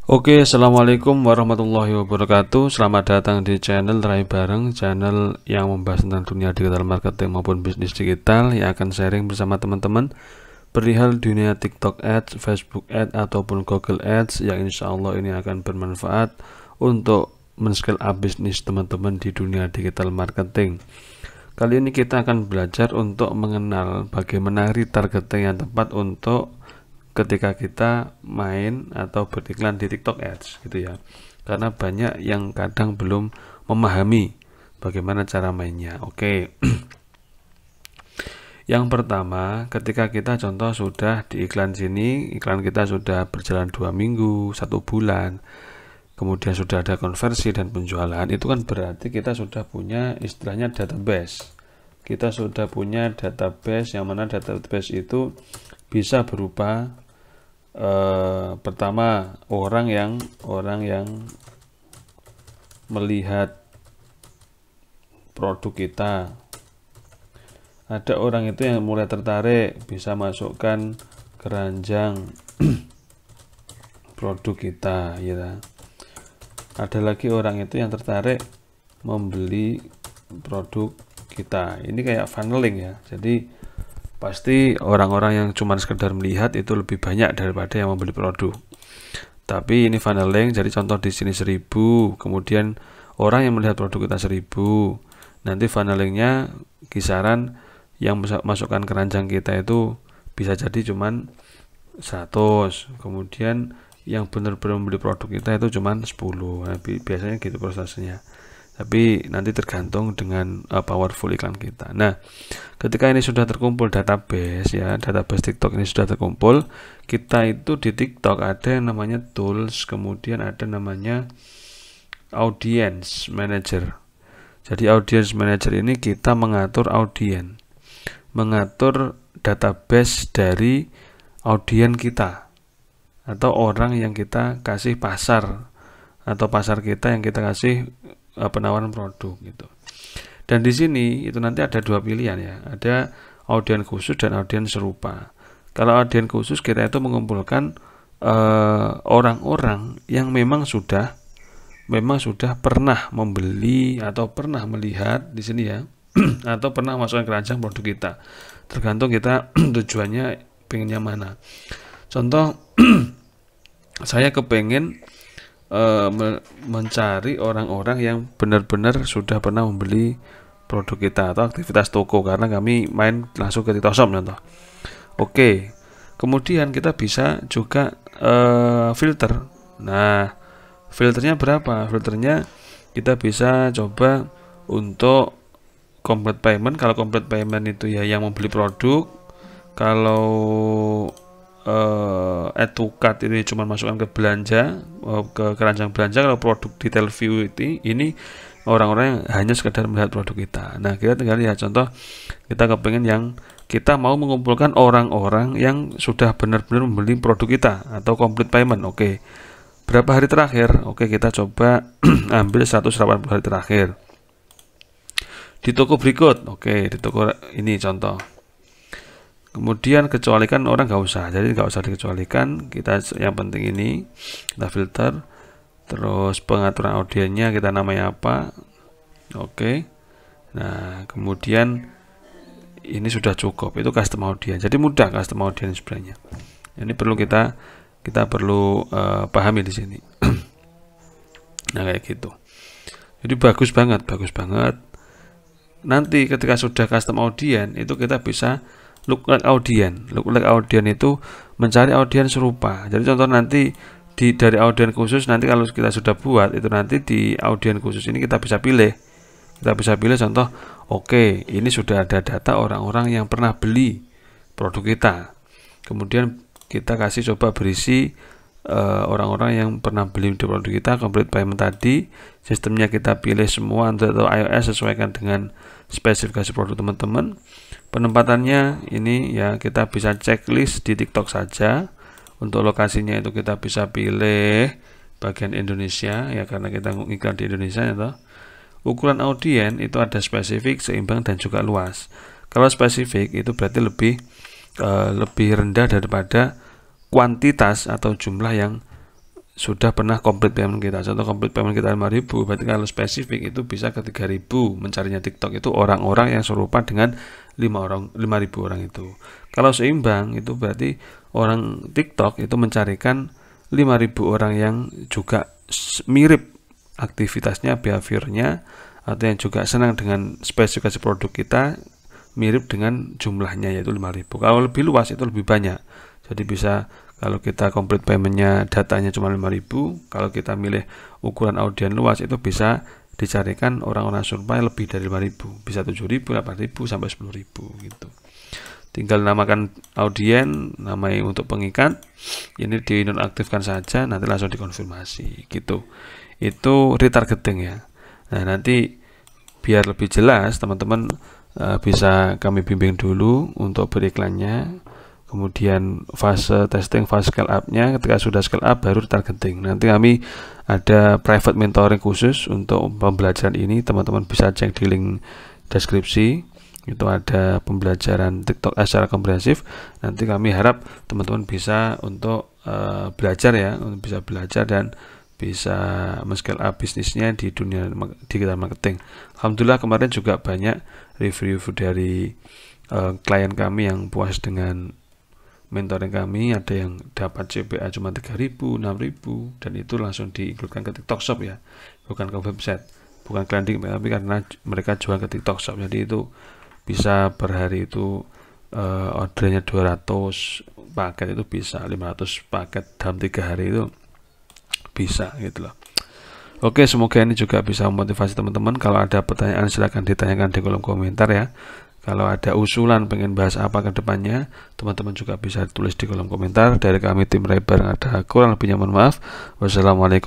Oke, assalamualaikum warahmatullahi wabarakatuh. Selamat datang di channel Rai Bareng, channel yang membahas tentang dunia digital marketing maupun bisnis digital, yang akan sharing bersama teman-teman perihal dunia TikTok Ads, Facebook Ads ataupun Google Ads, yang insya Allah ini akan bermanfaat untuk men-scale up bisnis teman-teman di dunia digital marketing. Kali ini kita akan belajar untuk mengenal bagaimana retargeting yang tepat untuk ketika kita main atau beriklan di TikTok Ads gitu ya. Karena banyak yang kadang belum memahami bagaimana cara mainnya. Oke. Yang pertama, ketika kita contoh sudah di iklan sini, iklan kita sudah berjalan 2 minggu, 1 bulan, kemudian sudah ada konversi dan penjualan, itu kan berarti kita sudah punya istilahnya database. Kita sudah punya database, yang mana database itu bisa berupa pertama orang yang melihat produk kita. Ada orang itu yang mulai tertarik, bisa masukkan keranjang produk kita ya. Ada lagi orang itu yang tertarik membeli produk kita. Ini kayak funneling ya. Jadi pasti orang-orang yang cuma sekedar melihat itu lebih banyak daripada yang membeli produk. Tapi ini funneling, jadi contoh di sini 1000, kemudian orang yang melihat produk kita 1000. Nanti funnelingnya kisaran yang masukkan keranjang kita itu bisa jadi cuman 100, kemudian yang benar-benar membeli produk kita itu cuman 10. Nah, biasanya gitu prosesnya. Tapi nanti tergantung dengan powerful iklan kita. Nah, ketika ini sudah terkumpul database ya, database TikTok ini sudah terkumpul, kita itu di TikTok ada yang namanya tools, kemudian ada namanya audience manager. Jadi audience manager ini kita mengatur audience, mengatur database dari audiens kita atau orang yang kita kasih pasar atau pasar kita yang kita kasih penawaran produk gitu. Dan di sini itu nanti ada dua pilihan ya, ada audiens khusus dan audiens serupa. Kalau audiens khusus kita itu mengumpulkan orang-orang yang memang sudah pernah membeli atau pernah melihat di sini ya, atau pernah masukkan keranjang produk kita. Tergantung kita tujuannya pengennya mana. Contoh saya kepengen mencari orang-orang yang benar-benar sudah pernah membeli produk kita atau aktivitas toko, karena kami main langsung ke TikTok Shop contoh. Oke, kemudian kita bisa juga filter. Nah, filternya berapa? Filternya kita bisa coba untuk complete payment. Kalau complete payment itu ya yang membeli produk. Kalau add to cart ini cuma masukkan ke belanja, ke keranjang belanja. Kalau produk detail view ini orang-orang yang hanya sekedar melihat produk kita. Nah, kita tinggal lihat contoh, kita kepengen yang kita mau mengumpulkan orang-orang yang sudah benar-benar membeli produk kita atau complete payment. Oke, berapa hari terakhir? Oke, kita coba ambil 180 hari terakhir di toko berikut. Oke, di toko ini contoh. Kemudian kecualikan orang nggak usah, jadi nggak usah dikecualikan. Kita yang penting ini kita filter, terus pengaturan audiensnya kita namanya apa. Oke, nah kemudian ini sudah cukup, itu custom audience. Jadi mudah custom audience sebenarnya. Ini perlu kita perlu pahami di sini. Nah kayak gitu. Jadi bagus banget. Nanti ketika sudah custom audience itu kita bisa lookalike audience. Lookalike audience itu mencari audiens serupa. Jadi contoh nanti dari audiens khusus, nanti kalau kita sudah buat itu nanti di audiens khusus ini kita bisa pilih. Contoh, oke, ini sudah ada data orang-orang yang pernah beli produk kita. Kemudian kita kasih coba berisi orang-orang yang pernah beli produk kita, complete payment tadi. Sistemnya kita pilih semua Android atau iOS, sesuaikan dengan spesifikasi produk teman-teman. Penempatannya ini ya kita bisa checklist di TikTok saja. Untuk lokasinya itu kita bisa pilih bagian Indonesia ya, karena kita ngiklan di Indonesia ya toh. Ukuran audiens itu ada spesifik, seimbang dan juga luas. Kalau spesifik itu berarti lebih rendah daripada kuantitas atau jumlah yang sudah pernah complete payment kita. Contoh complete payment kita 5.000, berarti kalau spesifik itu bisa ke 3.000. Mencarinya TikTok itu orang-orang yang serupa dengan 5.000 orang itu. Kalau seimbang itu berarti orang TikTok itu mencarikan 5.000 orang yang juga mirip aktivitasnya, behaviornya, atau yang juga senang dengan spesifikasi produk kita, mirip dengan jumlahnya yaitu 5.000. Kalau lebih luas itu lebih banyak. Jadi bisa kalau kita complete paymentnya datanya cuma 5.000, kalau kita milih ukuran audien luas itu bisa dicarikan orang-orang serupa lebih dari 5.000, bisa 7.000, 8.000 sampai 10.000 gitu. Tinggal namakan audien, namai untuk pengikat, ini dinonaktifkan saja, nanti langsung dikonfirmasi gitu. Itu retargeting ya. Nah, nanti biar lebih jelas teman-teman bisa kami bimbing dulu untuk beriklannya, kemudian fase testing, fase scale up-nya. Ketika sudah scale up baru targeting. Nanti kami ada private mentoring khusus untuk pembelajaran ini, teman-teman bisa cek di link deskripsi, itu ada pembelajaran TikTok secara komprehensif. Nanti kami harap teman-teman bisa untuk belajar ya, bisa belajar dan bisa men-scale up bisnisnya di dunia digital marketing. Alhamdulillah kemarin juga banyak review dari klien kami yang puas dengan mentoring kami. Ada yang dapat CPA cuma 3.000, 6.000, dan itu langsung diikutkan ke TikTok Shop ya, bukan ke website, bukan landing, tapi karena mereka jual ke TikTok Shop. Jadi itu bisa per hari itu ordernya 200 paket, itu bisa 500 paket dalam 3 hari itu bisa gitu loh. Oke, semoga ini juga bisa memotivasi teman-teman. Kalau ada pertanyaan silahkan ditanyakan di kolom komentar ya. Kalau ada usulan pengen bahas apa ke depannya, teman-teman juga bisa tulis di kolom komentar. Dari kami tim Rebar ada kurang lebihnya mohon maaf. Wassalamualaikum.